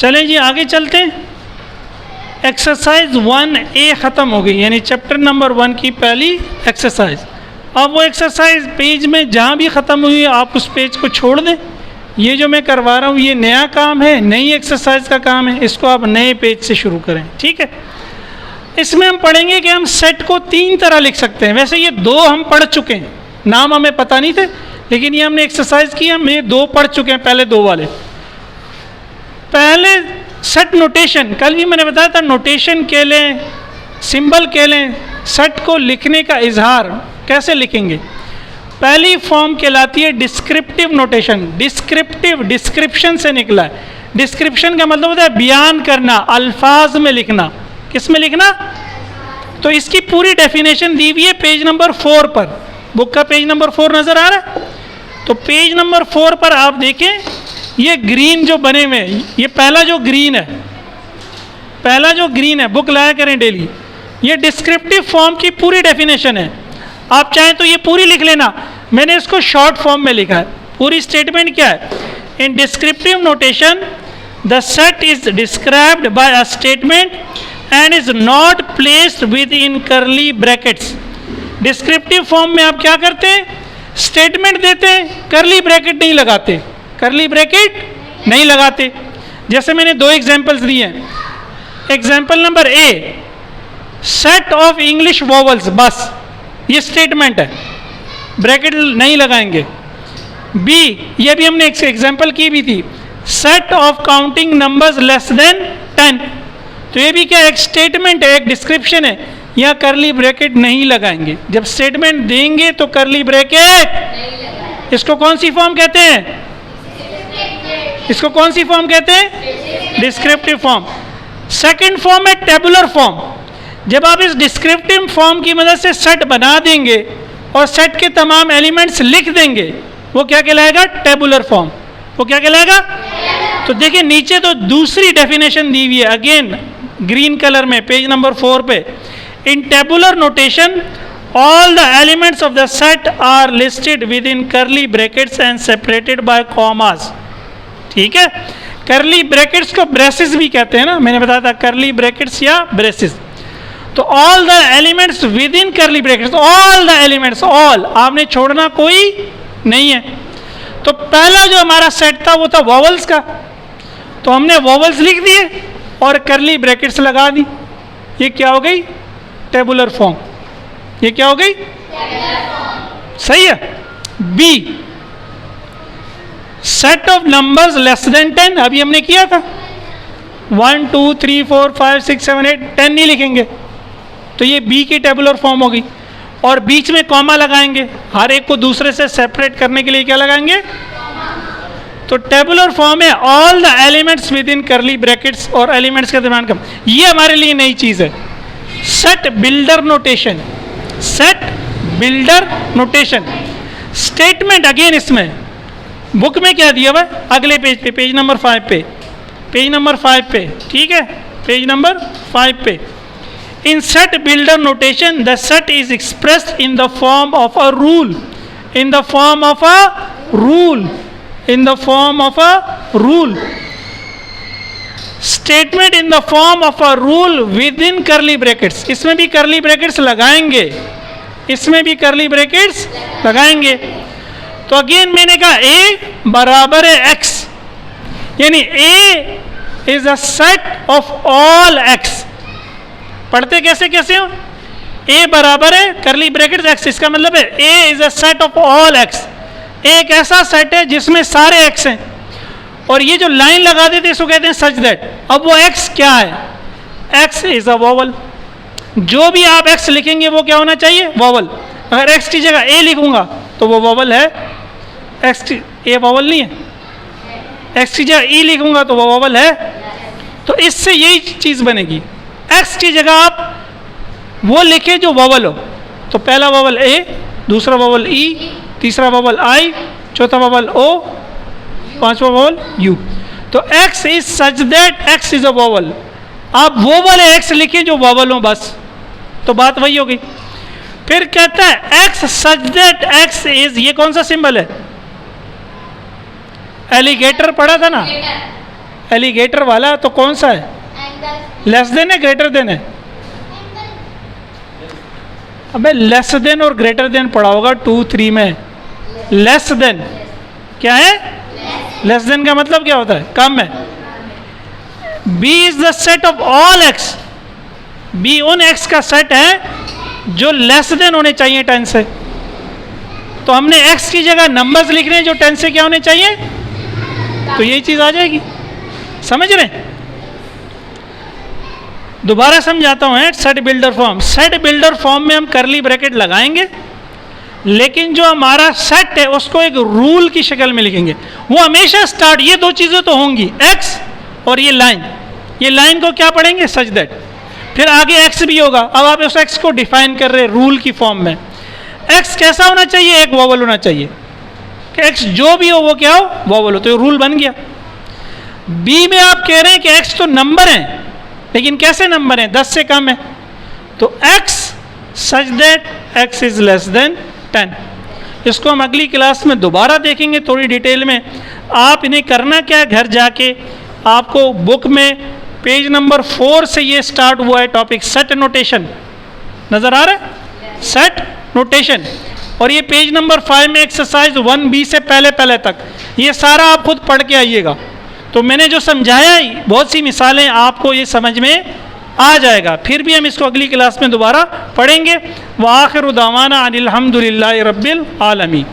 चलें जी आगे चलते हैं। एक्सरसाइज 1A ख़त्म हो गई, यानी चैप्टर नंबर 1 की पहली एक्सरसाइज। अब वो एक्सरसाइज पेज में जहाँ भी ख़त्म हुई आप उस पेज को छोड़ दें। ये जो मैं करवा रहा हूँ ये नया काम है, नई एक्सरसाइज का काम है, इसको आप नए पेज से शुरू करें, ठीक है। इसमें हम पढ़ेंगे कि हम सेट को 3 तरह लिख सकते हैं। वैसे ये 2 हम पढ़ चुके हैं, नाम हमें पता नहीं थे, लेकिन ये हमने एक्सरसाइज की, हम ये 2 पढ़ चुके हैं, पहले 2 वाले। पहले सेट नोटेशन, कल भी मैंने बताया था, नोटेशन के लें, सिंबल के लें, सेट को लिखने का इजहार कैसे लिखेंगे। पहली फॉर्म कहलाती है डिस्क्रिप्टिव नोटेशन। डिस्क्रिप्टिव डिस्क्रिप्शन से निकला है। डिस्क्रिप्शन का मतलब होता है बयान करना, अल्फाज में लिखना। किस में लिखना? तो इसकी पूरी डेफिनेशन दी हुई है पेज नंबर 4 पर। बुक का पेज नंबर 4 नजर आ रहा है? तो पेज नंबर 4 पर आप देखें, ये ग्रीन जो बने हुए हैं, ये पहला जो ग्रीन है, पहला जो ग्रीन है, बुक लाया करें डेली। ये डिस्क्रिप्टिव फॉर्म की पूरी डेफिनेशन है। आप चाहें तो ये पूरी लिख लेना, मैंने इसको शॉर्ट फॉर्म में लिखा है। पूरी स्टेटमेंट क्या है? इन descriptive notation the set is described bye a statement and is not placed with in करली ब्रैकेट्स। डिस्क्रिप्टिव फॉर्म में आप क्या करते हैं? स्टेटमेंट देते हैं, करली ब्रैकेट नहीं लगाते, करली ब्रैकेट नहीं लगाते। जैसे मैंने 2 एग्जांपल्स दिए हैं। Example number A, set of English vowels, बस ये स्टेटमेंट है, ब्रैकेट नहीं लगाएंगे। बी, ये भी हमने एक एग्जांपल की भी थी, set of counting numbers less than 10। तो ये भी क्या, एक स्टेटमेंट है, एक डिस्क्रिप्शन है, यहाँ करली ब्रैकेट नहीं लगाएंगे। जब स्टेटमेंट देंगे तो करली ब्रैकेट, इसको कौन सी फॉर्म कहते हैं? इसको कौन सी फॉर्म कहते हैं? Descriptive form. सेकंड फॉर्म है टेबुलर फॉर्म। जब आप इस डिस्क्रिप्टिव फॉर्म की मदद से सेट बना देंगे और सेट के तमाम एलिमेंट्स लिख देंगे, वो क्या कहलाएगा? Tabular form. वो क्या कहलाएगा? तो देखिए नीचे तो दूसरी डेफिनेशन दी हुई है, अगेन ग्रीन कलर में, पेज नंबर 4 पे। इन tabular notation all the elements of the set are listed within curly brackets and separated by commas। ठीक है, करली ब्रैकेट्स को ब्रेसेस भी कहते हैं ना, मैंने बताया था, करली ब्रैकेट्स या ब्रेसेस। तो all the elements with in करली brackets, all the elements, all, आपने छोड़ना कोई नहीं है। तो पहला जो हमारा सेट था वो था वॉवल्स का, तो हमने वॉवल्स लिख दिए और करली ब्रैकेट्स लगा दी। ये क्या हो गई? Tabular form. ये क्या हो गई? सही है। B, set of numbers less than 10, अभी हमने किया था, 1 2 3 4 5 6 7 8 10 नहीं लिखेंगे, तो ये बी की टेबुलर फॉर्म होगी। और बीच में कॉमा लगाएंगे, हर एक को दूसरे से सेपरेट करने के लिए क्या लगाएंगे? तो टेबुलर फॉर्म है all the elements with in करली ब्रैकेट्स, और एलिमेंट्स का दरमियान कम। ये हमारे लिए नई चीज है, set builder notation. Set builder notation statement, again इसमें बुक में क्या दिया हुआ है? अगले पेज पे, पेज नंबर 5 पे, पेज नंबर 5 पे, ठीक है, पेज नंबर 5 पे। इन set builder notation the set is expressed in the form of a rule, in the form of a rule, in the form of a rule. Statement in the form of a rule with in करली brackets, इसमें भी करली brackets लगाएंगे, इसमें भी करली brackets लगाएंगे। तो अगेन मैंने कहा ए बराबर है एक्स, यानी A is a set of all X. पढ़ते कैसे कैसे हो? ए बराबर है करली ब्रैकेट्स एक्स, इसका मतलब है A is a set of all X. एक ऐसा सेट है जिसमें सारे एक्स हैं, और ये जो लाइन लगा देते हैं इसको कहते हैं सच दैट। अब वो एक्स क्या है? X is a vowel. जो भी आप एक्स लिखेंगे वो क्या होना चाहिए? वॉवल। अगर एक्स की जगह ए लिखूंगा तो वो वॉवल है, एक्स की ए वॉवल नहीं है। एक्स की जगह ई लिखूंगा तो वो वॉवल है। तो इससे यही चीज बनेगी, एक्स की जगह आप वो लिखे जो वॉवल हो। तो पहला वॉवल ए, दूसरा वॉवल ई, तीसरा वॉवल आई, चौथा वॉवल ओ, पांचवा वॉवल यू। तो x is such that x is a vowel. आप वॉवल एक्स लिखें जो वॉवल हो, बस, तो बात वही होगी। फिर कहता है x such that x is, ये कौन सा सिंबल है? एलिगेटर पढ़ा था ना, एलिगेटर वाला, तो कौन सा है? लेस देन है ग्रेटर देन है? अबे लेस देन और ग्रेटर देन पढ़ा होगा 2, 3 में। लेस देन क्या है? लेस देन का मतलब क्या होता है? कम है। B is the set of all X, B उन एक्स का सेट है जो लेस देन होने चाहिए 10 से। तो हमने एक्स की जगह नंबर्स लिखने हैं जो 10 से क्या होने चाहिए, तो यही चीज आ जाएगी। समझ रहे? दोबारा समझाता हूं। Set builder form, set builder form में हम करली ब्रैकेट लगाएंगे, लेकिन जो हमारा सेट है उसको एक रूल की शक्ल में लिखेंगे। वो हमेशा स्टार्ट, ये दो चीजें तो होंगी, एक्स और ये लाइन। ये लाइन को क्या पढ़ेंगे? Such that. फिर आगे एक्स भी होगा। अब आप उस एक्स को डिफाइन कर रहे हैं रूल की फॉर्म में। एक्स कैसा होना चाहिए? एक वॉवल होना चाहिए कि एक्स जो भी हो वो क्या हो? वॉवल हो। तो ये रूल बन गया। बी में आप कह रहे हैं कि एक्स तो नंबर है, लेकिन कैसे नंबर है? 10 से कम है। तो x such that x is less than 10। इसको हम अगली क्लास में दोबारा देखेंगे थोड़ी डिटेल में। आप इन्हें करना क्या है, घर जाके आपको बुक में पेज नंबर 4 से ये स्टार्ट हुआ है टॉपिक, सेट नोटेशन। नजर आ रहा है? Set notation. और ये पेज नंबर 5 में एक्सरसाइज 1B से पहले पहले तक ये सारा आप खुद पढ़ के आइएगा। तो मैंने जो समझाया बहुत सी मिसालें आपको ये समझ में आ जाएगा। फिर भी हम इसको अगली क्लास में दोबारा पढ़ेंगे। व आखिर दावाना अनिल हम्दुलिल्लाहि रब्बिल आलमीन।